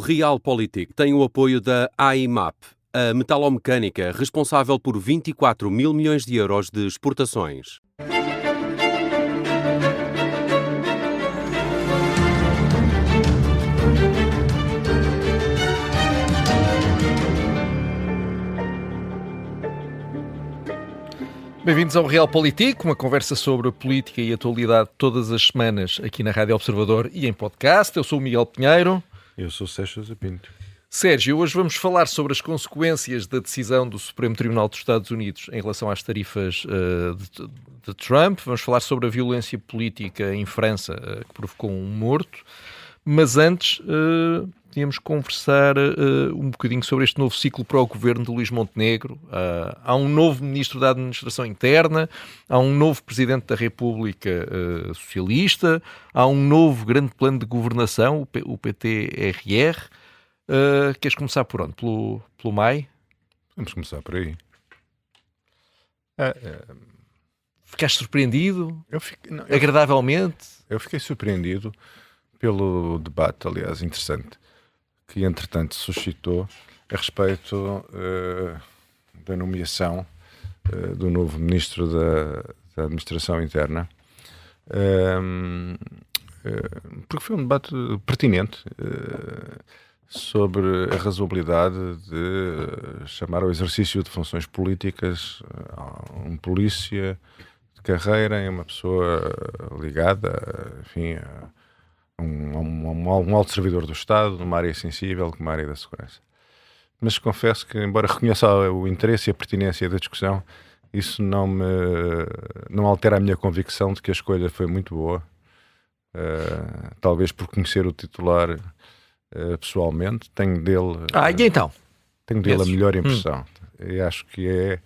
O Realpolitik tem o apoio da AIMAP, a metalomecânica responsável por 24 mil milhões de euros de exportações. Bem-vindos ao Realpolitik, uma conversa sobre política e atualidade todas as semanas aqui na Rádio Observador e em podcast. Eu sou o Miguel Pinheiro. Eu sou o Sérgio Sousa Pinto. Sérgio, hoje vamos falar sobre as consequências da decisão do Supremo Tribunal dos Estados Unidos em relação às tarifas de Trump. Vamos falar sobre a violência política em França que provocou um morto. Mas antes, tínhamos que conversar um bocadinho sobre este novo ciclo para o governo de Luís Montenegro. Há um novo ministro da Administração Interna, há um novo presidente da República Socialista, há um novo grande plano de governação, o PTRR. Queres começar por onde? Pelo MAI? Vamos começar por aí. Ficaste surpreendido? Não, agradavelmente? Eu fiquei surpreendido pelo debate, aliás, interessante, que entretanto suscitou a respeito da nomeação do novo Ministro da Administração Interna, porque foi um debate pertinente sobre a razoabilidade de chamar ao exercício de funções políticas a um polícia de carreira e uma pessoa ligada, enfim, a um alto servidor do Estado, numa área sensível como a área da segurança. Mas confesso que, embora reconheça o interesse e a pertinência da discussão, isso não altera a minha convicção de que a escolha foi muito boa. Talvez por conhecer o titular pessoalmente, tenho dele e então? Tenho dele a melhor impressão. E acho que é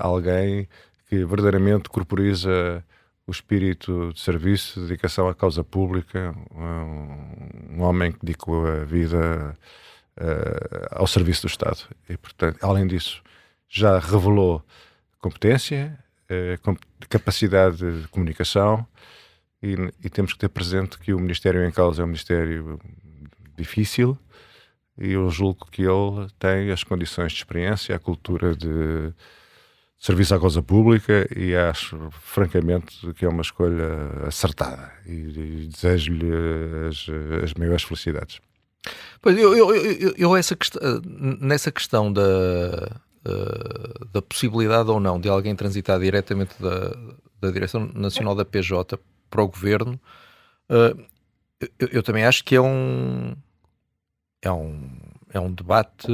alguém que verdadeiramente corporiza o espírito de serviço, de dedicação à causa pública, um homem que dedicou a vida ao serviço do Estado. E, portanto, além disso, já revelou competência, capacidade de comunicação, e temos que ter presente que o Ministério em causa é um Ministério difícil, e eu julgo que ele tem as condições de experiência, a cultura de serviço à causa pública, e acho, francamente, que é uma escolha acertada, e desejo-lhe as maiores felicidades. Pois, eu nessa questão da possibilidade ou não de alguém transitar diretamente da Direção Nacional da PJ para o Governo, eu também acho que é um debate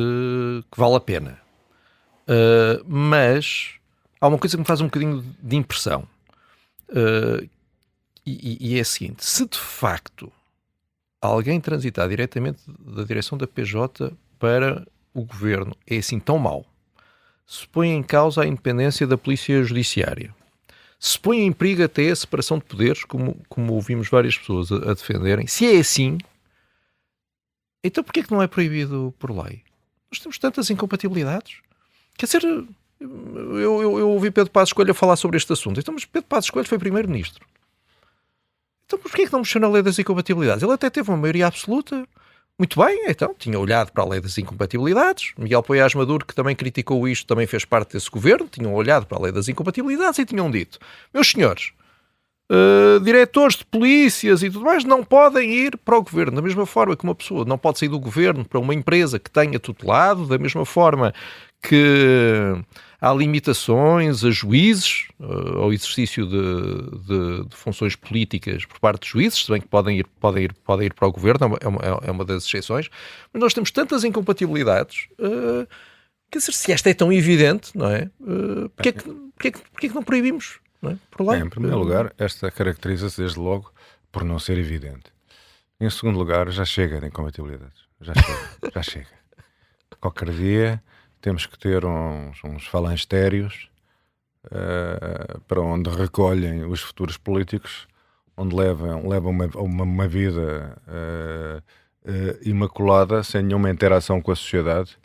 que vale a pena. Mas há uma coisa que me faz um bocadinho de impressão, e é a seguinte: se de facto alguém transitar diretamente da direção da PJ para o governo é assim tão mau, se põe em causa a independência da polícia judiciária, se põe em perigo até a separação de poderes, como ouvimos várias pessoas a defenderem, se é assim, então porquê é que não é proibido por lei? Nós temos tantas incompatibilidades. Quer dizer, eu ouvi Pedro Passos Coelho a falar sobre este assunto. Então, mas Pedro Passos Coelho foi primeiro-ministro. Então, porquê é que não mexeu na lei das incompatibilidades? Ele até teve uma maioria absoluta. Muito bem, então, tinha olhado para a lei das incompatibilidades. Miguel Poiás Maduro, que também criticou isto, também fez parte desse governo. Tinham olhado para a lei das incompatibilidades e tinham dito: meus senhores, diretores de polícias e tudo mais não podem ir para o governo, da mesma forma que uma pessoa não pode sair do governo para uma empresa que tenha tutelado, da mesma forma que há limitações a juízes, ao exercício de funções políticas por parte de juízes, se bem que podem ir para o governo, é uma das exceções, mas nós temos tantas incompatibilidades, quer dizer, se esta é tão evidente, não é? Porquê é que não proibimos? Não é? Por lá? Em primeiro lugar, esta caracteriza-se desde logo por não ser evidente. Em segundo lugar, já chega de incompatibilidades. Já chega. Qualquer dia temos que ter uns falansterios para onde recolhem os futuros políticos, onde levam uma vida imaculada, sem nenhuma interação com a sociedade.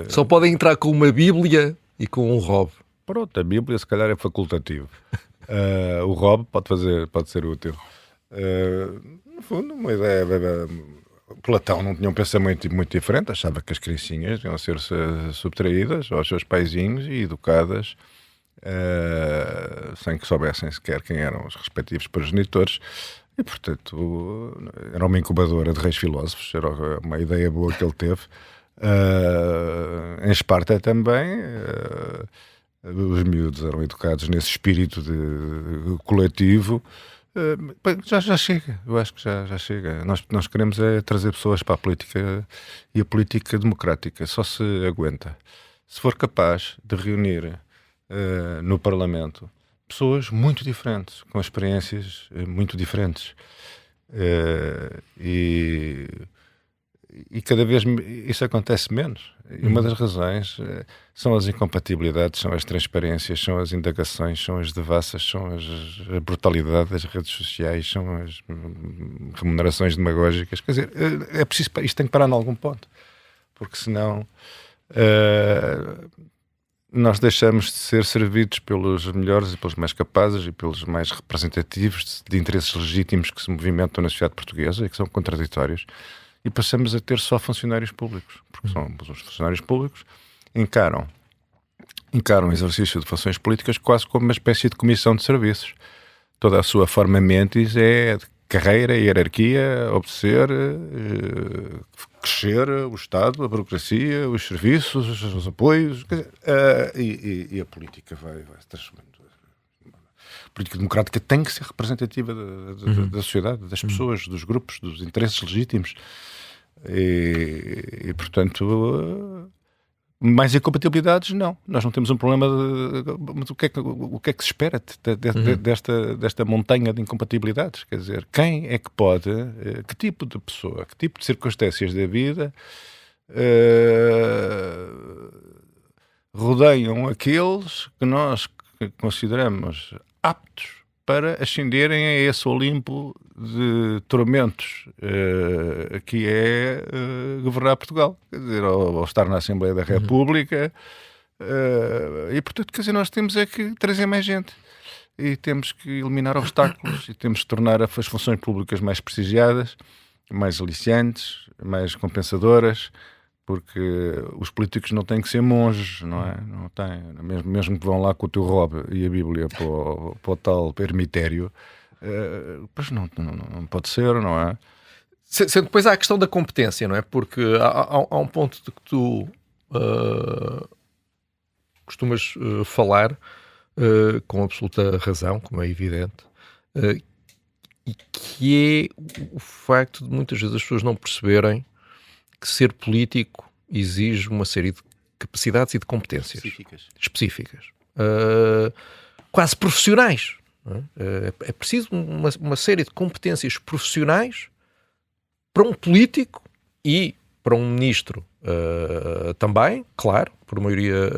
Só podem entrar com uma Bíblia e com um robe. Pronto, a Bíblia se calhar é facultativo. O robe pode ser útil. No fundo, uma ideia Platão não tinha um pensamento muito diferente, achava que as criancinhas iam ser subtraídas aos seus paizinhos e educadas sem que soubessem sequer quem eram os respectivos progenitores. E, portanto, era uma incubadora de reis filósofos, era uma ideia boa que ele teve. Em Esparta também, os miúdos eram educados nesse espírito de coletivo. Já chega, eu acho que já chega. Nós queremos é trazer pessoas para a política, e a política democrática só se aguenta se for capaz de reunir no Parlamento pessoas muito diferentes, com experiências muito diferentes. E cada vez isso acontece menos. E uma das razões são as incompatibilidades, são as transparências, são as indagações, são as devassas, são a brutalidade das redes sociais, são as remunerações demagógicas. Quer dizer, é preciso, isto tem que parar em algum ponto, porque senão nós deixamos de ser servidos pelos melhores e pelos mais capazes e pelos mais representativos de interesses legítimos que se movimentam na sociedade portuguesa e que são contraditórios, e passamos a ter só funcionários públicos, porque os funcionários públicos encaram o exercício de funções políticas quase como uma espécie de comissão de serviços. Toda a sua forma mentis é de carreira, hierarquia, obedecer, crescer o Estado, a burocracia, os serviços, os apoios, e a política vai se transformando. A política democrática tem que ser representativa da sociedade, das pessoas, dos grupos, dos interesses legítimos. E portanto, mais incompatibilidades, não. Nós não temos um problema mas o que é que se espera desta montanha de incompatibilidades? Quer dizer, quem é que pode, que tipo de pessoa, que tipo de circunstâncias da vida rodeiam aqueles que nós consideramos aptos para ascenderem a esse Olimpo de tormentos que é governar Portugal, quer dizer, ou estar na Assembleia da República. E portanto, quer dizer, nós temos é que trazer mais gente e temos que eliminar obstáculos e temos que tornar as funções públicas mais prestigiadas, mais aliciantes, mais compensadoras, porque os políticos não têm que ser monges, não é? Não têm, mesmo que vão lá com o teu robe e a Bíblia para o tal ermitério, pois não pode ser, não é? Sendo depois há a questão da competência, não é? Porque há um ponto de que tu costumas falar com absoluta razão, como é evidente, e que é o facto de muitas vezes as pessoas não perceberem que ser político exige uma série de capacidades e de competências específicas. Quase profissionais. É preciso uma série de competências profissionais para um político e para um ministro também, claro, por maioria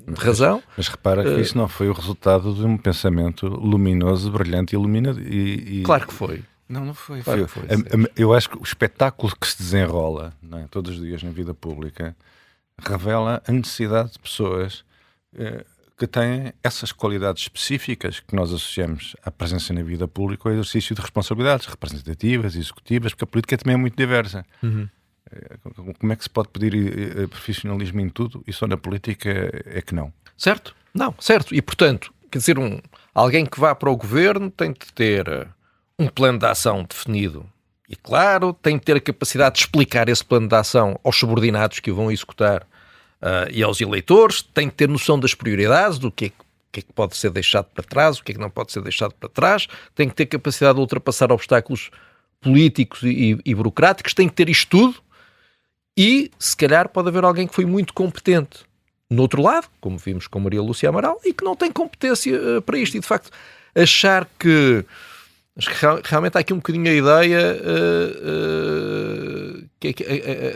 de razão. Mas repara que isso não foi o resultado de um pensamento luminoso, brilhante e iluminado. Claro que foi. Não foi. Claro que foi. Eu acho que o espetáculo que se desenrola, não é, todos os dias na vida pública revela a necessidade de pessoas que têm essas qualidades específicas que nós associamos à presença na vida pública ao exercício de responsabilidades representativas, executivas, porque a política também é muito diversa. Como é que se pode pedir profissionalismo em tudo e só na política é que não? Certo? Não, certo. E portanto, quer dizer, alguém que vá para o governo tem de ter um plano de ação definido e claro, tem de ter a capacidade de explicar esse plano de ação aos subordinados que o vão executar e aos eleitores, tem de ter noção das prioridades, do que é que pode ser deixado para trás, o que é que não pode ser deixado para trás, tem que ter capacidade de ultrapassar obstáculos políticos e burocráticos, tem que ter isto tudo e, se calhar, pode haver alguém que foi muito competente no outro lado, como vimos com Maria Lúcia Amaral, e que não tem competência para isto. E, de facto, achar que realmente há aqui um bocadinho a ideia,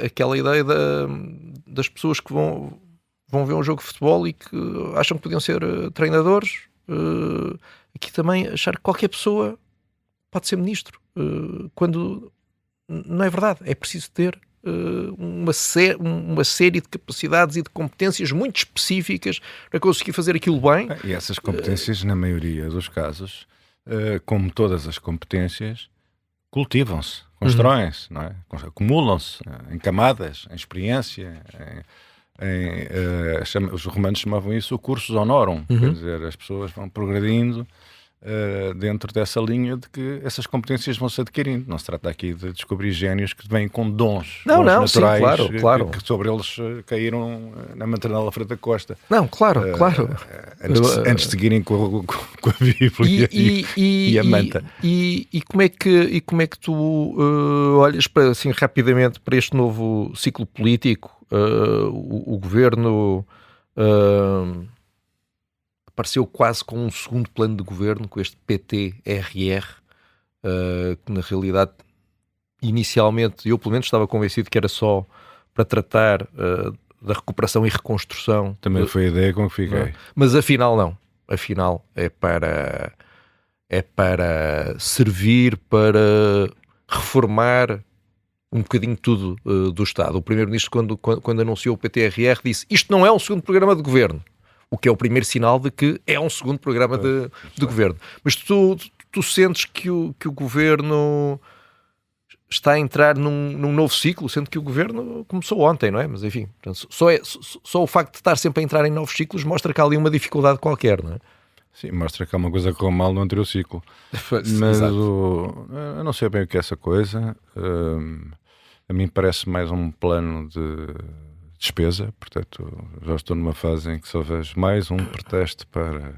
aquela ideia das pessoas que vão ver um jogo de futebol e que acham que podiam ser treinadores. Aqui também achar que qualquer pessoa pode ser ministro, quando não é verdade. É preciso ter uma série de capacidades e de competências muito específicas para conseguir fazer aquilo bem. E essas competências, na maioria dos casos, como todas as competências, cultivam-se, constroem-se, não é? Acumulam-se em camadas, em experiência, os romanos chamavam isso o cursus honorum, quer dizer, as pessoas vão progredindo dentro dessa linha de que essas competências vão se adquirindo. Não se trata aqui de descobrir génios que vêm com dons naturais, sim, claro. que sobre eles caíram na maternal à frente da costa. Não, claro. Antes de seguirem com a Bíblia e a manta. E como é que tu olhas para, assim, rapidamente para este novo ciclo político? O governo apareceu quase com um segundo plano de governo, com este PT-RR, que na realidade, inicialmente, eu pelo menos estava convencido que era só para tratar da recuperação e reconstrução. Também foi a ideia com que fiquei. Mas afinal não. Afinal é para servir, para reformar um bocadinho tudo do Estado. O Primeiro-Ministro, quando anunciou o PTRR, disse: isto não é um segundo programa de governo. O que é o primeiro sinal de que é um segundo programa de governo. Mas tu sentes que o governo está a entrar num novo ciclo, sendo que o governo começou ontem, não é? Mas enfim, só o facto de estar sempre a entrar em novos ciclos mostra que há ali uma dificuldade qualquer, não é? Sim, mostra que há uma coisa que correu mal no anterior ciclo. Mas eu não sei bem o que é essa coisa. A mim parece mais um plano de despesa, portanto já estou numa fase em que só vejo mais um pretexto para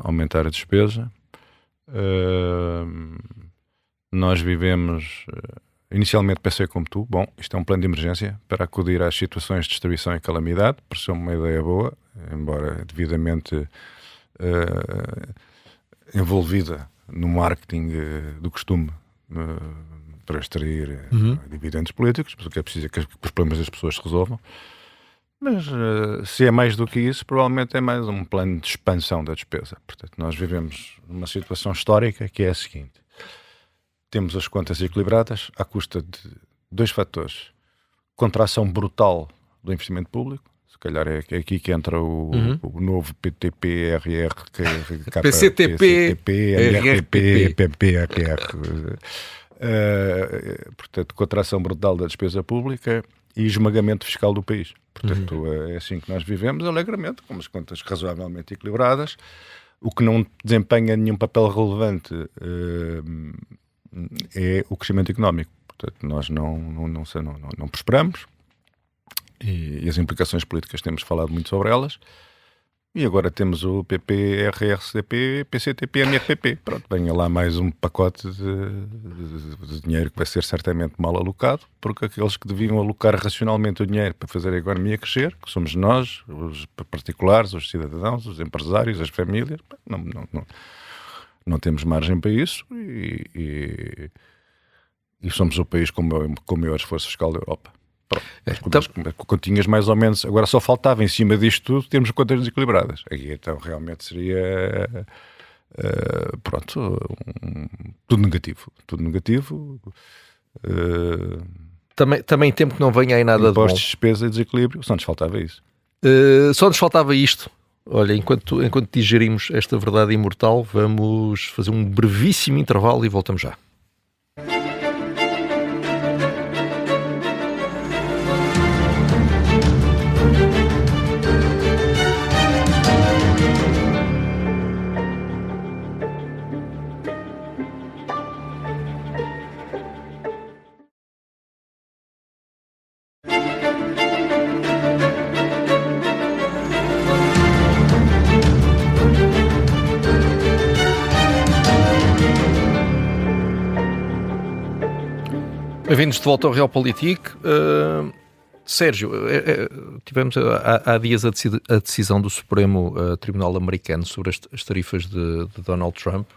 aumentar a despesa. Nós vivemos, inicialmente pensei como tu, bom, isto é um plano de emergência para acudir às situações de distribuição e calamidade, pareceu uma ideia boa, embora devidamente envolvida no marketing do costume para extrair dividendos políticos, mas o que é preciso é que os problemas das pessoas se resolvam. Mas se é mais do que isso, provavelmente é mais um plano de expansão da despesa. Portanto, nós vivemos numa situação histórica que é a seguinte: temos as contas equilibradas à custa de dois fatores: contração brutal do investimento público, se calhar é aqui que entra o novo PTP, RR, PCTP, NRTP, PPRR. Portanto, contração brutal da despesa pública e esmagamento fiscal do país. Portanto, é assim que nós vivemos, alegremente, com as contas razoavelmente equilibradas, o que não desempenha nenhum papel relevante é o crescimento económico. Portanto, nós não prosperamos e as implicações políticas temos falado muito sobre elas. E agora temos o PP, RRCP, PCTP, NRTP. Pronto, venha lá mais um pacote de dinheiro que vai ser certamente mal alocado, porque aqueles que deviam alocar racionalmente o dinheiro para fazer a economia crescer, que somos nós, os particulares, os cidadãos, os empresários, as famílias, não temos margem para isso e somos o país com o maior esforço fiscal da Europa. Continhas mais ou menos, agora só faltava em cima disto tudo termos contas desequilibradas. Aí então realmente seria tudo negativo. Também temo que não venha aí nada de bom. Impostos, despesa e desequilíbrio, só nos faltava isso. Só nos faltava isto. Olha, enquanto digerimos esta verdade imortal, vamos fazer um brevíssimo intervalo e voltamos já. Bem-vindos de volta ao Realpolitik. Sérgio, tivemos há dias a decisão do Supremo Tribunal Americano sobre as tarifas de Donald Trump.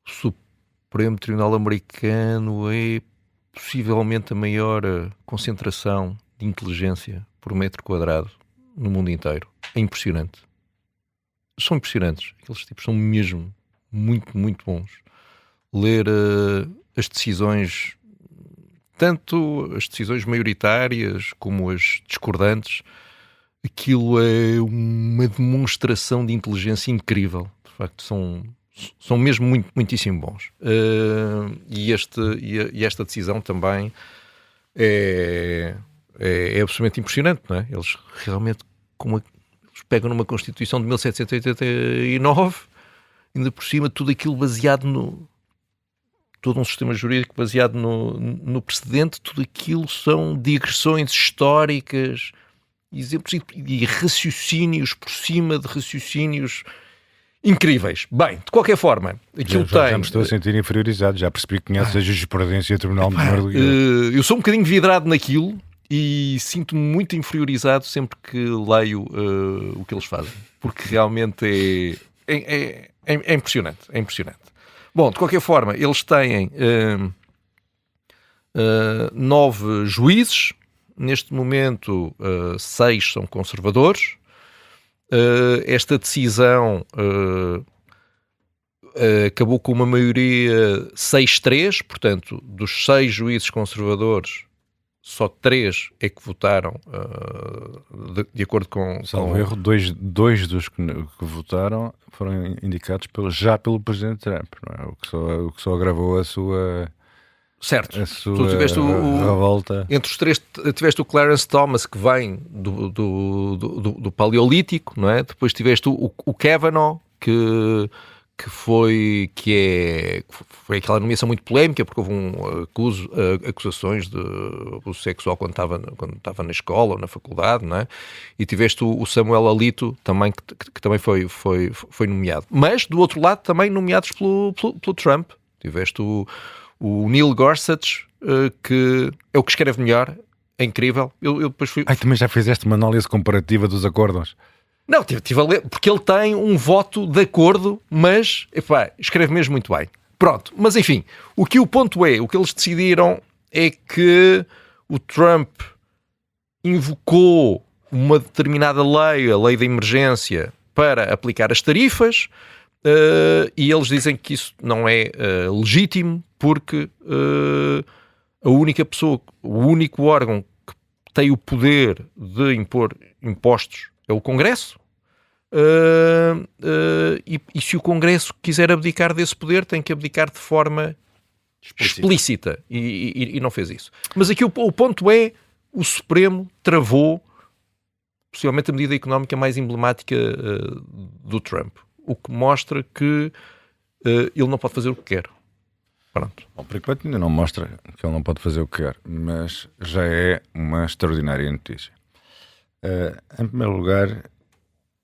O Supremo Tribunal Americano é possivelmente a maior concentração de inteligência por metro quadrado no mundo inteiro. É impressionante. São impressionantes. Aqueles tipos são mesmo muito, muito bons. Ler as decisões, tanto as decisões maioritárias como as discordantes, aquilo é uma demonstração de inteligência incrível. De facto, são São mesmo muitíssimo bons. E esta decisão também é absolutamente impressionante, não é? Eles realmente eles pegam numa Constituição de 1789, ainda por cima tudo aquilo baseado todo um sistema jurídico baseado no precedente, tudo aquilo são digressões históricas, exemplos e raciocínios por cima de raciocínios incríveis. Bem, de qualquer forma, aquilo já me estou a sentir inferiorizado, já percebi que conheces a jurisprudência do Tribunal Menor do eu sou um bocadinho vidrado naquilo e sinto-me muito inferiorizado sempre que leio o que eles fazem, porque realmente é impressionante, é impressionante. Bom, de qualquer forma, eles têm 9 juízes, neste momento 6 são conservadores. Esta decisão acabou com uma maioria 6-3, portanto, dos 6 juízes conservadores, só 3 é que votaram de acordo com... Salvo erro, dois dos que votaram foram indicados já pelo Presidente Trump, não é? O que só agravou a sua... Certo, tu tiveste revolta. Entre os 3 tiveste o Clarence Thomas, que vem do Paleolítico, não é? Depois tiveste o Kavanaugh, que foi aquela nomeação muito polémica, porque houve acusações de abuso sexual quando estava na escola ou na faculdade, não é? E tiveste o Samuel Alito também, que também foi nomeado. Mas, do outro lado, também nomeados pelo Trump. Tiveste o Neil Gorsuch, que é o que escreve melhor, é incrível. Eu depois fui... também já fizeste uma análise comparativa dos acordos? Não, tive a ler, porque ele tem um voto de acordo, mas escreve mesmo muito bem. Pronto, mas enfim, o ponto é, o que eles decidiram é que o Trump invocou uma determinada lei, a lei da emergência, para aplicar as tarifas, e eles dizem que isso não é legítimo, porque a única pessoa, o único órgão que tem o poder de impor impostos é o Congresso, e se o Congresso quiser abdicar desse poder, tem que abdicar de forma explícita, e não fez isso. Mas aqui o ponto é, o Supremo travou possivelmente a medida económica mais emblemática do Trump, o que mostra que ele não pode fazer o que quer. Pronto. Bom, por enquanto ainda não mostra que ele não pode fazer o que quer, mas já é uma extraordinária notícia. Em primeiro lugar,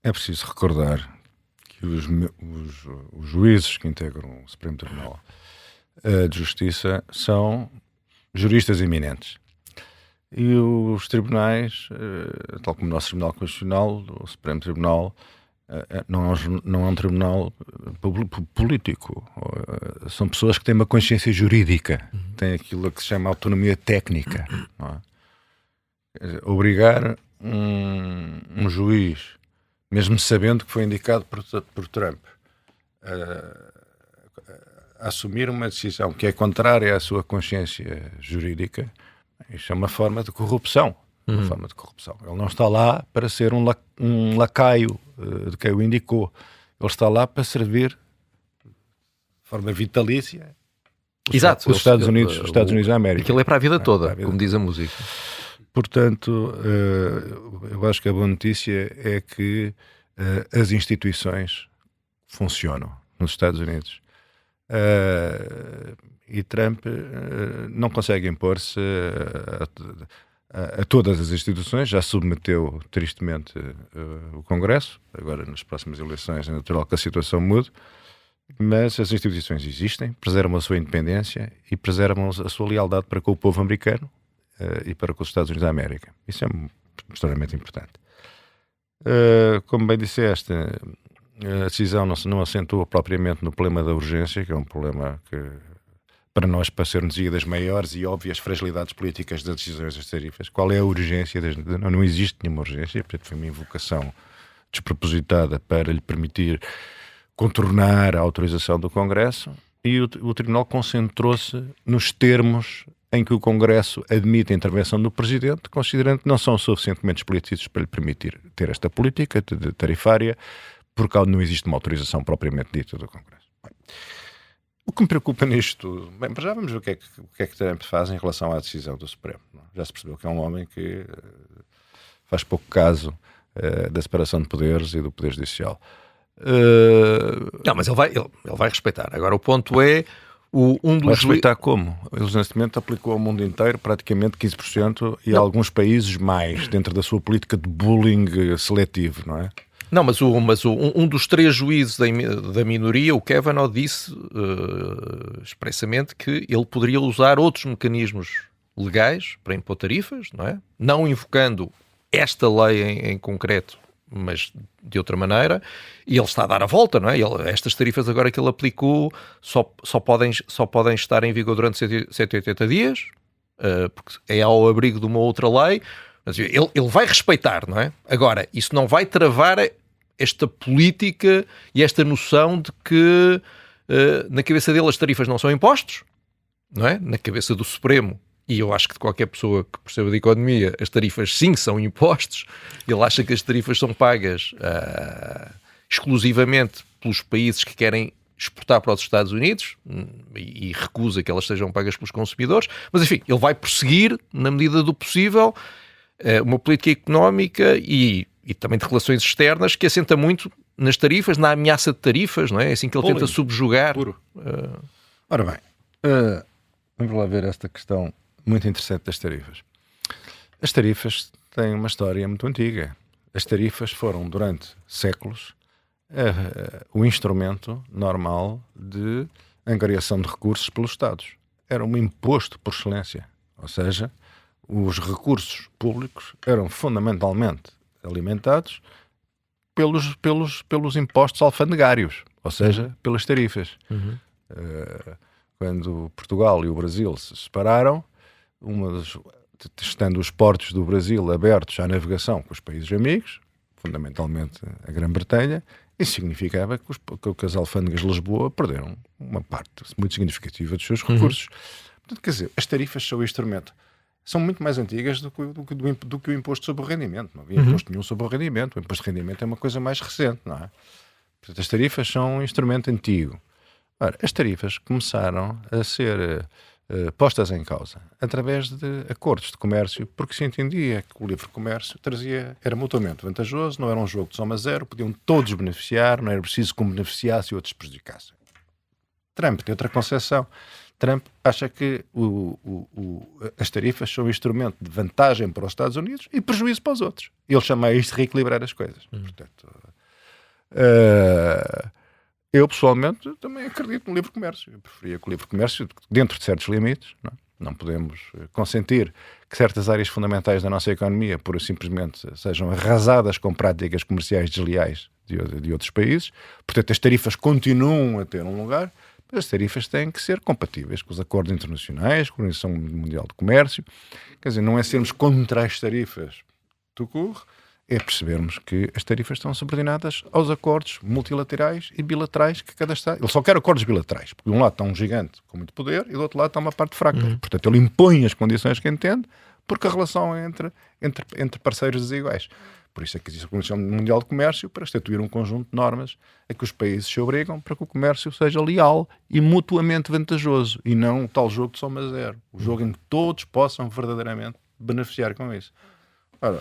é preciso recordar que os juízes que integram o Supremo Tribunal de Justiça são juristas eminentes. E os tribunais, tal como o nosso Tribunal Constitucional, o Supremo Tribunal, não é um tribunal político. São pessoas que têm uma consciência jurídica, têm aquilo que se chama autonomia técnica. Não é? Obrigar um juiz, mesmo sabendo que foi indicado por Trump, a assumir uma decisão que é contrária à sua consciência jurídica, isso é uma forma de corrupção. Uma forma de corrupção. Ele não está lá para ser um lacaio de quem o indicou. Ele está lá para servir de forma vitalícia Exato. os Estados Unidos da América. Aquilo é para a vida toda, como diz a música. Portanto, eu acho que a boa notícia é que as instituições funcionam nos Estados Unidos. E Trump não consegue impor-se a todas as instituições, já submeteu tristemente o Congresso, agora nas próximas eleições é natural que a situação mude, mas as instituições existem, preservam a sua independência e preservam a sua lealdade para com o povo americano e para com os Estados Unidos da América. Isso é extremamente importante. Como bem disseste, a decisão não acentua propriamente no problema da urgência, que é um problema que para nós parecer-nos das maiores e óbvias fragilidades políticas das decisões das tarifas. Qual é a urgência? Não existe nenhuma urgência, portanto foi uma invocação despropositada para lhe permitir contornar a autorização do Congresso, e o Tribunal concentrou-se nos termos em que o Congresso admite a intervenção do Presidente, considerando que não são suficientemente explícitos para lhe permitir ter esta política tarifária, porque não existe uma autorização propriamente dita do Congresso. O que me preocupa nisto tudo, bem, já vamos ver o que é que Trump faz em relação à decisão do Supremo. Não? Já se percebeu que é um homem que faz pouco caso da separação de poderes e do poder judicial. Não, mas ele vai respeitar. Agora o ponto é vai respeitar como? Ele neste momento aplicou ao mundo inteiro praticamente 15% e alguns países mais, dentro da sua política de bullying seletivo, não é? Não, mas um dos 3 juízes da minoria, o Kavanaugh, disse expressamente que ele poderia usar outros mecanismos legais para impor tarifas, não é? Não invocando esta lei em concreto, mas de outra maneira, e ele está a dar a volta, não é? Estas tarifas agora que ele aplicou só podem estar em vigor durante 180 dias, porque é ao abrigo de uma outra lei. Mas ele vai respeitar, não é? Agora, isso não vai travar esta política e esta noção de que na cabeça dele as tarifas não são impostos, não é? Na cabeça do Supremo, e eu acho que de qualquer pessoa que perceba de economia, as tarifas sim são impostos. Ele acha que as tarifas são pagas exclusivamente pelos países que querem exportar para os Estados Unidos e recusa que elas sejam pagas pelos consumidores. Mas enfim, ele vai prosseguir, na medida do possível, uma política económica e também de relações externas que assenta muito nas tarifas, na ameaça de tarifas, não é? É assim que ele tenta subjugar. Ora bem, vamos lá ver esta questão muito interessante das tarifas. As tarifas têm uma história muito antiga. As tarifas foram, durante séculos, o instrumento normal de angariação de recursos pelos Estados. Era um imposto por excelência. Ou seja, os recursos públicos eram fundamentalmente alimentados pelos impostos alfandegários, ou seja, pelas tarifas. Quando Portugal e o Brasil se separaram, estando os portos do Brasil abertos à navegação com os países amigos, fundamentalmente a Grã-Bretanha, isso significava que as alfândegas de Lisboa perderam uma parte muito significativa dos seus recursos. Portanto, quer dizer, as tarifas são o instrumento. São muito mais antigas do que o imposto sobre o rendimento. Não havia imposto nenhum sobre o rendimento. O imposto de rendimento é uma coisa mais recente, não é? Portanto, as tarifas são um instrumento antigo. Ora, as tarifas começaram a ser postas em causa através de acordos de comércio, porque se entendia que o livre comércio era mutuamente vantajoso, não era um jogo de soma zero, podiam todos beneficiar, não era preciso que um beneficiasse e outros prejudicassem. Trump tem outra concepção. Trump acha que as tarifas são um instrumento de vantagem para os Estados Unidos e prejuízo para os outros. Ele chama isto de reequilibrar as coisas. Portanto, eu pessoalmente também acredito no livre comércio. Eu preferia que o livre comércio, dentro de certos limites, não podemos consentir que certas áreas fundamentais da nossa economia, pura e simplesmente, sejam arrasadas com práticas comerciais desleais de outros países. Portanto, as tarifas continuam a ter um lugar. As tarifas têm que ser compatíveis com os acordos internacionais, com a Organização Mundial do Comércio. Quer dizer, não é sermos contra as tarifas do CUR, é percebermos que as tarifas estão subordinadas aos acordos multilaterais e bilaterais que cada Estado... Ele só quer acordos bilaterais, porque de um lado está um gigante com muito poder e do outro lado está uma parte fraca. Portanto, ele impõe as condições que entende, porque a relação é entre parceiros desiguais. Por isso é que existe a Organização Mundial de Comércio, para estatuir um conjunto de normas a que os países se obrigam para que o comércio seja leal e mutuamente vantajoso, e não um tal jogo de soma zero. O jogo em que todos possam verdadeiramente beneficiar com isso. Ora,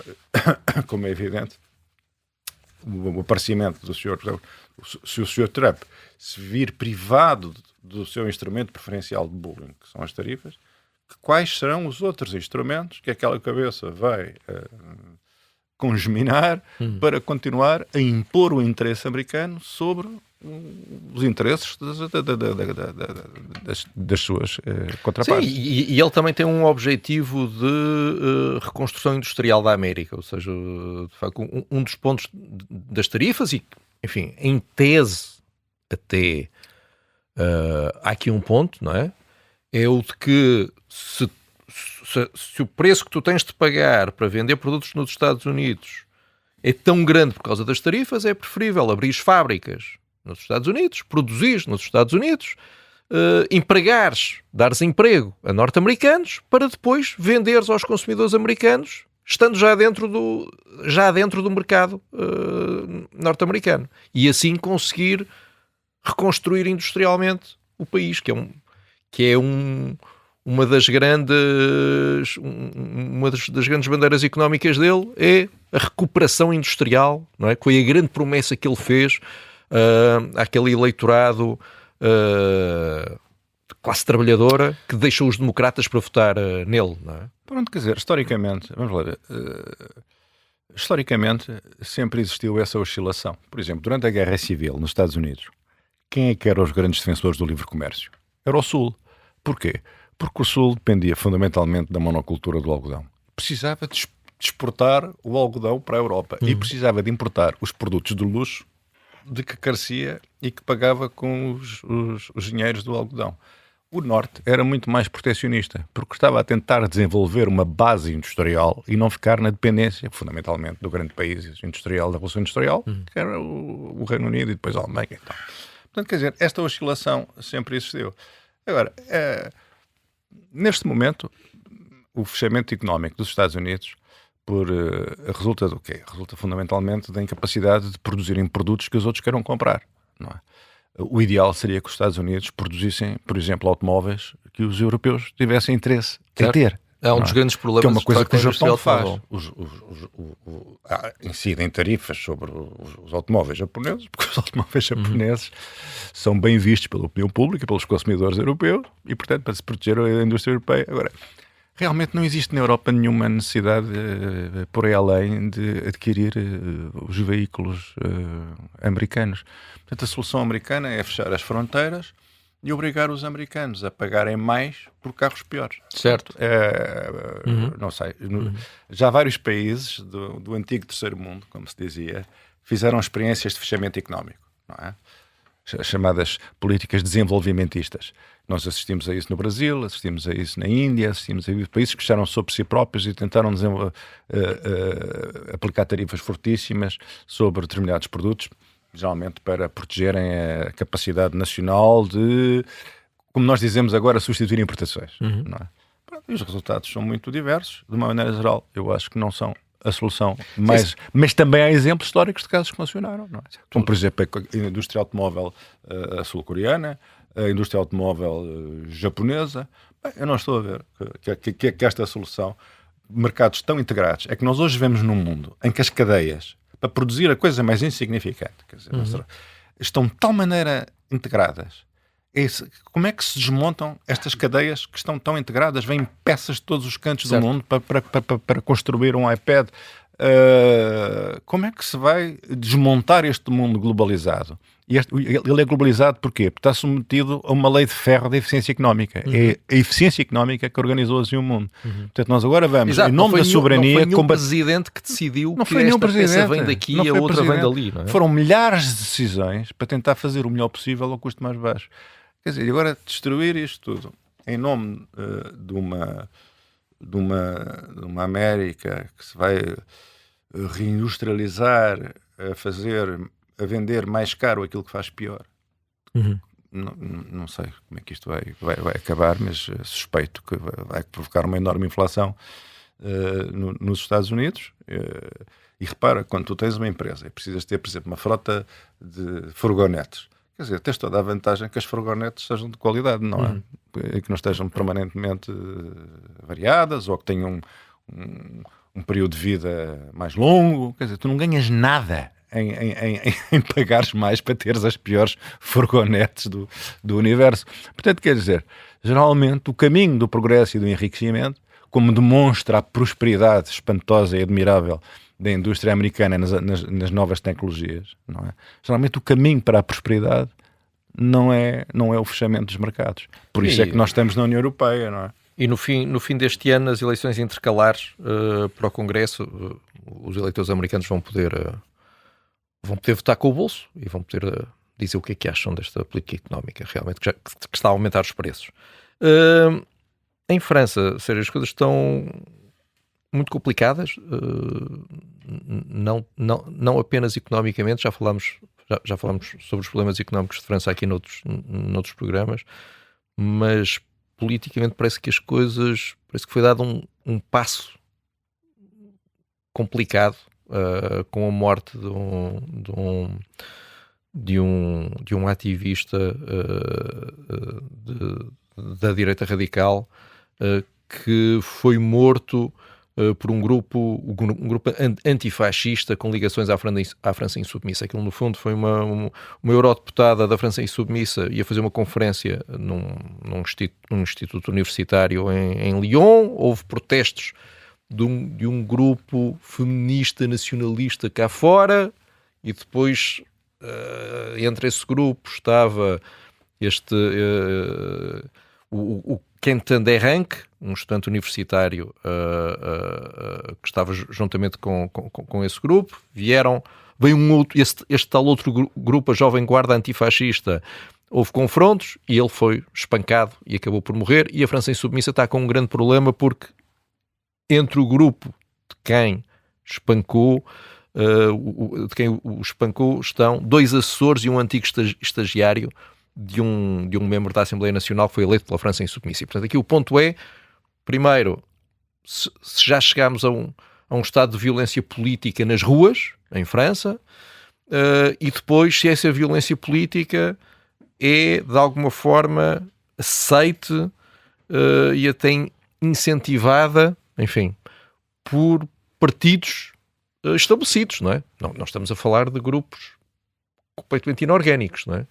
como é evidente, o aparecimento do senhor, se o senhor Trump se vir privado do seu instrumento preferencial de bullying, que são as tarifas, quais serão os outros instrumentos que aquela cabeça vai congeminar para continuar a impor o interesse americano sobre os interesses das suas contrapartes. Sim, e ele também tem um objetivo de reconstrução industrial da América, ou seja, de facto, um dos pontos das tarifas, e enfim, em tese até há aqui um ponto, não é? É o de que se o preço que tu tens de pagar para vender produtos nos Estados Unidos é tão grande por causa das tarifas, é preferível abrir fábricas nos Estados Unidos, produzir nos Estados Unidos, empregares, dares emprego a norte-americanos para depois venderes aos consumidores americanos, estando já dentro do mercado norte-americano. E assim conseguir reconstruir industrialmente o país, uma das grandes bandeiras económicas dele é a recuperação industrial, não é? Que foi a grande promessa que ele fez àquele eleitorado de classe trabalhadora que deixou os democratas para votar nele, não é? Pronto, quer dizer, historicamente, vamos lá ver, historicamente sempre existiu essa oscilação. Por exemplo, durante a Guerra Civil nos Estados Unidos, quem é que eram os grandes defensores do livre comércio? Era o Sul. Porquê? Porque o Sul dependia fundamentalmente da monocultura do algodão. Precisava de exportar o algodão para a Europa e precisava de importar os produtos de luxo de que carecia e que pagava com os dinheiros do algodão. O Norte era muito mais protecionista, porque estava a tentar desenvolver uma base industrial e não ficar na dependência, fundamentalmente, do grande país industrial, da Revolução Industrial, que era o Reino Unido e depois a Alemanha e tal. Portanto, quer dizer, esta oscilação sempre existiu. Agora, neste momento, o fechamento económico dos Estados Unidos resulta do quê? Resulta fundamentalmente da incapacidade de produzirem produtos que os outros queiram comprar, não é? O ideal seria que os Estados Unidos produzissem, por exemplo, automóveis que os europeus tivessem interesse em ter. É um dos grandes problemas. Que é uma coisa que o Japão faz. Incidem tarifas sobre os automóveis japoneses, porque os automóveis japoneses são bem vistos pela opinião pública, pelos consumidores europeus, e, portanto, para se proteger a indústria europeia. Agora, realmente não existe na Europa nenhuma necessidade, por aí além, de adquirir os veículos americanos. Portanto, a solução americana é fechar as fronteiras e obrigar os americanos a pagarem mais por carros piores. Certo. Não sei. Já vários países do antigo terceiro mundo, como se dizia, fizeram experiências de fechamento económico, não é? Chamadas políticas desenvolvimentistas. Nós assistimos a isso no Brasil, assistimos a isso na Índia, assistimos a isso, países que fecharam sobre si próprios e tentaram aplicar tarifas fortíssimas sobre determinados produtos, geralmente para protegerem a capacidade nacional de, como nós dizemos agora, substituir importações. Não é? E os resultados são muito diversos. De uma maneira geral, eu acho que não são a solução, mas também há exemplos históricos de casos que funcionaram, não é? Como, por exemplo, a indústria automóvel sul-coreana, a indústria automóvel japonesa. Bem, eu não estou a ver que esta solução, mercados tão integrados, é que nós hoje vivemos num mundo em que as cadeias, para produzir a coisa mais insignificante, quer dizer, estão de tal maneira integradas. Como é que se desmontam estas cadeias que estão tão integradas? Vêm peças de todos os cantos do mundo para construir um iPad. Como é que se vai desmontar este mundo globalizado? Ele é globalizado porquê? Porque está submetido a uma lei de ferro da eficiência económica. É a eficiência económica que organizou assim o mundo. Portanto, nós agora vamos, em nome da soberania... Não foi nenhum presidente que decidiu que esta peça vem daqui e a outra vem dali. Não é? Foram milhares de decisões para tentar fazer o melhor possível ao custo mais baixo. Quer dizer, agora destruir isto tudo em nome de uma América que se vai reindustrializar, a vender mais caro aquilo que faz pior. Não sei como é que isto vai acabar, mas suspeito que vai provocar uma enorme inflação nos Estados Unidos. E repara, quando tu tens uma empresa e precisas ter, por exemplo, uma frota de furgonetes, quer dizer, tens toda a vantagem que as furgonetes sejam de qualidade, não é? E que não estejam permanentemente variadas ou que tenham um período de vida mais longo. Quer dizer, tu não ganhas nada em pagares mais para teres as piores furgonetes do universo. Portanto, quer dizer, geralmente o caminho do progresso e do enriquecimento, como demonstra a prosperidade espantosa e admirável da indústria americana nas novas tecnologias, não é? Geralmente o caminho para a prosperidade não é o fechamento dos mercados. Por isso é que nós estamos na União Europeia, não é? E no fim deste ano, nas eleições intercalares para o Congresso, os eleitores americanos vão poder votar com o bolso e vão poder dizer o que é que acham desta política económica, realmente, que está a aumentar os preços. Em França, as coisas estão muito complicadas, não apenas economicamente, já falamos sobre os problemas económicos de França aqui noutros programas, mas politicamente parece que foi dado um passo complicado com a morte de um de um ativista da direita radical que foi morto por um grupo antifascista com ligações à França Insubmissa. Aquilo, no fundo, foi uma eurodeputada da França Insubmissa, ia fazer uma conferência num instituto universitário em Lyon. Houve protestos de um grupo feminista nacionalista cá fora, e depois entre esse grupo estava o Quentin Derenc, um estudante universitário que estava juntamente com esse grupo. Veio este tal outro grupo, a Jovem Guarda Antifascista. Houve confrontos e ele foi espancado e acabou por morrer. E a França Insubmissa está com um grande problema, porque entre o grupo de quem espancou, estão 2 assessores e um antigo estagiário de um membro da Assembleia Nacional que foi eleito pela França Insubmissa. Portanto, aqui o ponto é, primeiro, se já chegámos a um estado de violência política nas ruas, em França, e depois se essa violência política é, de alguma forma, aceite e até incentivada, enfim, por partidos estabelecidos, não é? Não estamos a falar de grupos completamente inorgânicos, não é?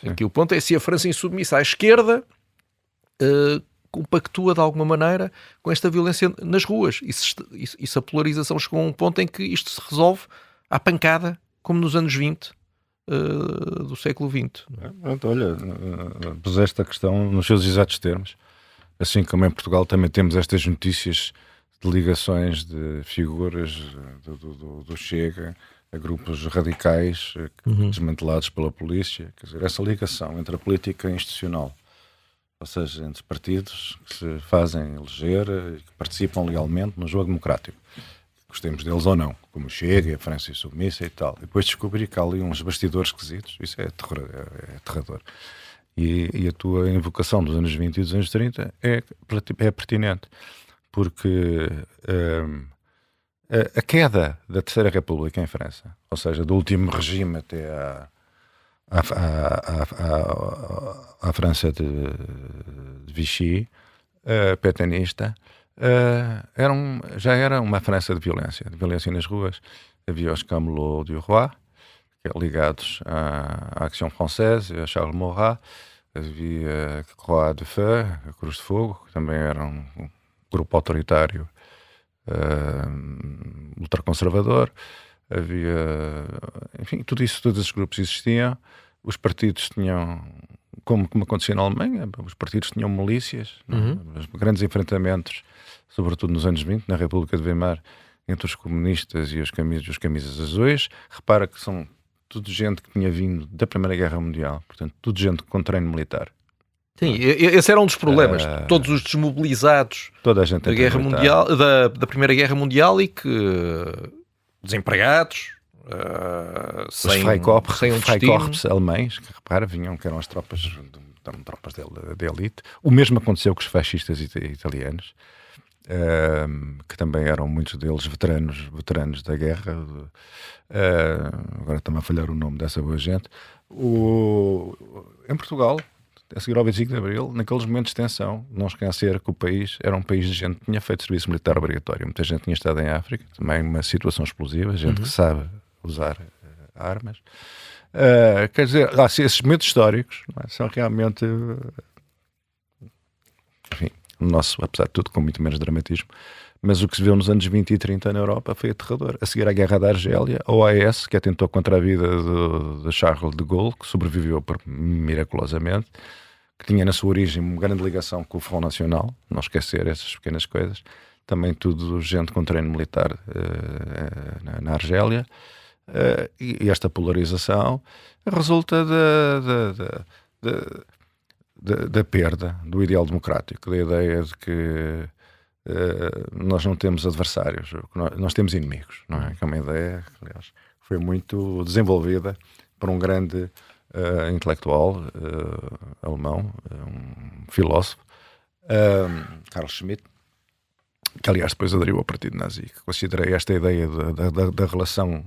Aqui o ponto é se a França Insubmissa à esquerda compactua de alguma maneira com esta violência nas ruas. E se a polarização chegou a um ponto em que isto se resolve à pancada, como nos anos 20 do século XX. Olha, puseste a questão nos seus exatos termos. Assim como em Portugal também temos estas notícias de ligações de figuras do Chega a grupos radicais desmantelados pela polícia. Quer dizer, essa ligação entre a política institucional, ou seja, entre partidos que se fazem eleger e que participam legalmente no jogo democrático, gostemos deles ou não, como o Chega, a França Insubmissa e tal, e depois descobrir que há ali uns bastidores esquisitos, isso é aterrador. E a tua invocação dos anos 20 e dos anos 30 é pertinente, porque a queda da Terceira República em França, ou seja, do último regime até à França de Vichy, petanista, já era uma França de violência nas ruas. Havia os Camelots du Roi, ligados à Action Française, a Charles Maurras. Havia a Croix de Feu, a Cruz de Fogo, que também era um grupo autoritário ultraconservador. Havia, enfim, todos esses grupos existiam. Os partidos tinham, como acontecia na Alemanha, os partidos tinham milícias, os grandes enfrentamentos, sobretudo nos anos 20, na República de Weimar, entre os comunistas e os camisas azuis. Repara que são tudo gente que tinha vindo da Primeira Guerra Mundial, portanto, tudo gente com treino militar. Sim, esse era um dos problemas. Todos os desmobilizados toda a gente da Guerra Mundial, da Primeira Guerra Mundial, e que desempregados, os Freikorps alemães, que repara, que eram as tropas de elite. O mesmo aconteceu com os fascistas italianos, que também eram muitos deles veteranos da guerra. Agora está-me a falhar o nome dessa boa gente. Em Portugal, a seguir ao 25 de Abril, naqueles momentos de tensão, não esquecer que o país era um país de gente que tinha feito serviço militar obrigatório. Muita gente tinha estado em África, também uma situação explosiva, gente que sabe usar armas. Quer dizer, esses momentos históricos, não é, são realmente, enfim, o nosso, apesar de tudo, com muito menos dramatismo, mas o que se viu nos anos 20 e 30 na Europa foi aterrador. A seguir à Guerra da Argélia, a OAS, que atentou contra a vida de Charles de Gaulle, que sobreviveu miraculosamente, que tinha na sua origem uma grande ligação com o Front Nacional, não esquecer essas pequenas coisas, também tudo gente com treino militar na Argélia, e esta polarização resulta da perda do ideal democrático, da ideia de que nós não temos adversários, nós temos inimigos, não é? Que é uma ideia que, aliás, foi muito desenvolvida por um grande intelectual alemão, um filósofo, Carl Schmitt, que aliás depois aderiu ao Partido Nazi, que considerei esta ideia da relação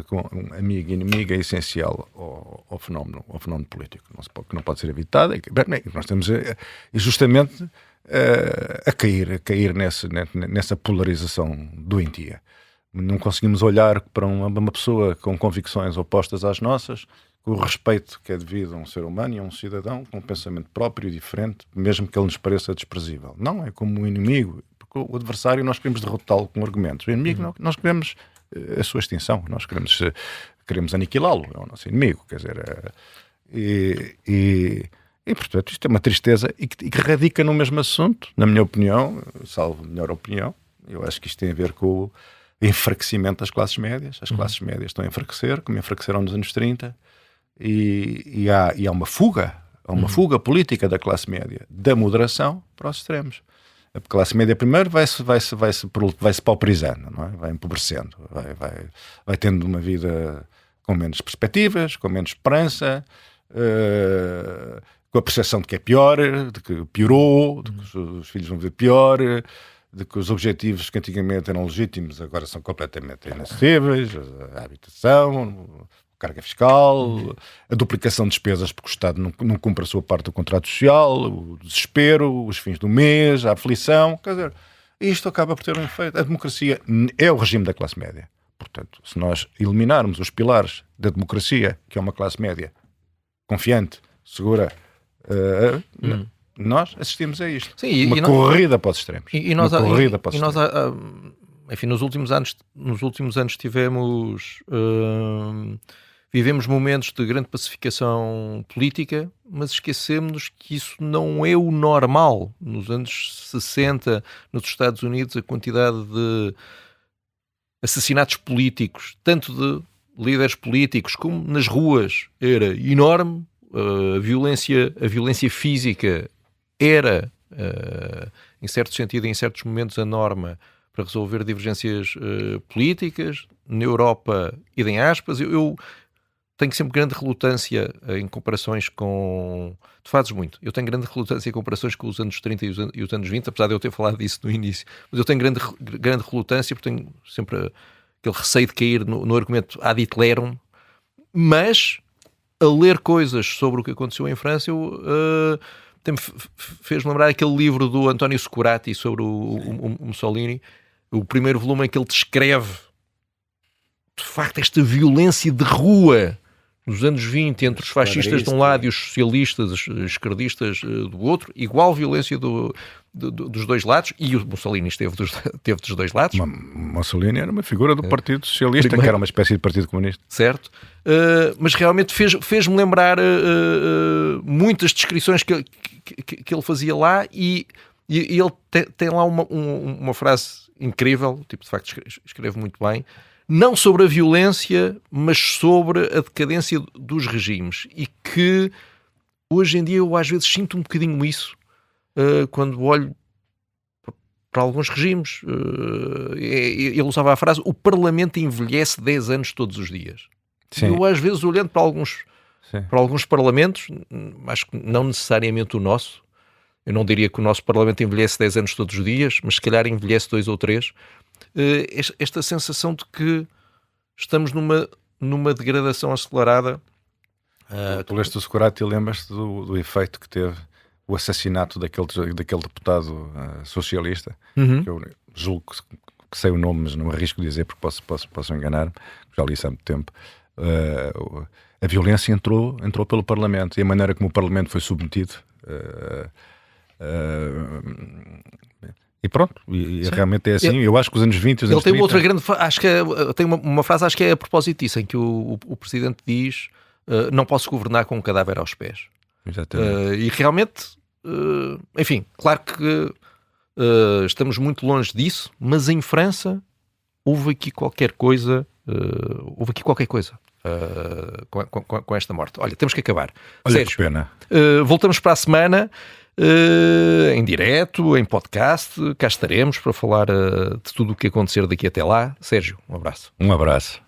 com amiga e inimiga essencial ao fenómeno político, que não pode ser evitada, e nós temos justamente a cair nessa polarização doentia. Não conseguimos olhar para uma pessoa com convicções opostas às nossas, com o respeito que é devido a um ser humano e a um cidadão, com um pensamento próprio e diferente, mesmo que ele nos pareça desprezível. Não, é como um inimigo, porque o adversário nós queremos derrotá-lo com argumentos. O inimigo nós queremos a sua extinção, nós queremos aniquilá-lo, é o nosso inimigo, quer dizer... E portanto isto é uma tristeza e que radica no mesmo assunto, na minha opinião, salvo melhor opinião. Eu acho que isto tem a ver com o enfraquecimento das classes médias. As classes médias estão a enfraquecer, como enfraqueceram nos anos 30, e há uma fuga, política da classe média, da moderação para os extremos. A classe média primeiro vai-se pauperizando, não é? Vai empobrecendo, vai tendo uma vida com menos perspectivas, com menos esperança, com a percepção de que é pior, de que piorou, de que os filhos vão ver pior, de que os objetivos que antigamente eram legítimos agora são completamente inacessíveis, a habitação, a carga fiscal, a duplicação de despesas porque o Estado não cumpre a sua parte do contrato social, o desespero, os fins do mês, a aflição, quer dizer, isto acaba por ter um efeito. A democracia é o regime da classe média. Portanto, se nós eliminarmos os pilares da democracia, que é uma classe média confiante, segura, nós assistimos a isto. Sim, uma corrida para os extremos. Enfim, nos últimos anos vivemos momentos de grande pacificação política, mas esquecemos que isso não é o normal. Nos anos 60, nos Estados Unidos, a quantidade de assassinatos políticos, tanto de líderes políticos como nas ruas, era enorme. A violência física era, em certo sentido, em certos momentos, a norma para resolver divergências políticas. Na Europa, idem aspas. Eu tenho sempre grande relutância em comparações com... Tu fazes muito. Eu tenho grande relutância em comparações com os anos 30 e os anos 20, apesar de eu ter falado disso no início. Mas eu tenho grande relutância, porque tenho sempre aquele receio de cair no argumento ad Hitlerum. Mas, a ler coisas sobre o que aconteceu em França, fez-me lembrar aquele livro do António Securati sobre o Mussolini, o primeiro volume em que ele descreve de facto esta violência de rua nos anos 20 entre os fascistas de um lado e os socialistas, os esquerdistas do outro, igual violência dos dois lados, e o Mussolini teve dos dois lados. Mussolini era uma figura do Partido Socialista, que era uma espécie de Partido Comunista. Certo. Mas realmente fez-me lembrar muitas descrições que ele fazia lá, e ele tem lá uma frase incrível, tipo, de facto escreve muito bem, não sobre a violência, mas sobre a decadência dos regimes, e que hoje em dia eu às vezes sinto um bocadinho isso quando olho para alguns regimes. Ele usava a frase: o Parlamento envelhece 10 anos todos os dias. Sim. Eu às vezes, olhando para alguns parlamentos, acho que não necessariamente o nosso, eu não diria que o nosso Parlamento envelhece 10 anos todos os dias, mas se calhar envelhece 2 ou 3, esta sensação de que estamos numa degradação acelerada. Tu leste o Securati e lembras-te do efeito que teve o assassinato daquele deputado socialista, que eu julgo que sei o nome, mas não arrisco dizer porque posso enganar-me, já li isso há muito tempo. A violência entrou pelo Parlamento, e a maneira como o Parlamento foi submetido, e pronto, realmente é assim. Eu acho que os anos 20 e os anos 30... Ele tem outra grande... tem uma frase, acho que é a propósito disso, em que o Presidente diz: não posso governar com um cadáver aos pés. Exatamente. E realmente, enfim, claro que estamos muito longe disso, mas em França houve aqui qualquer coisa com esta morte. Olha, temos que acabar. Olha, Sérgio, que pena. Voltamos para a semana, em direto, em podcast. Cá estaremos para falar de tudo o que acontecer daqui até lá. Sérgio, um abraço. Um abraço.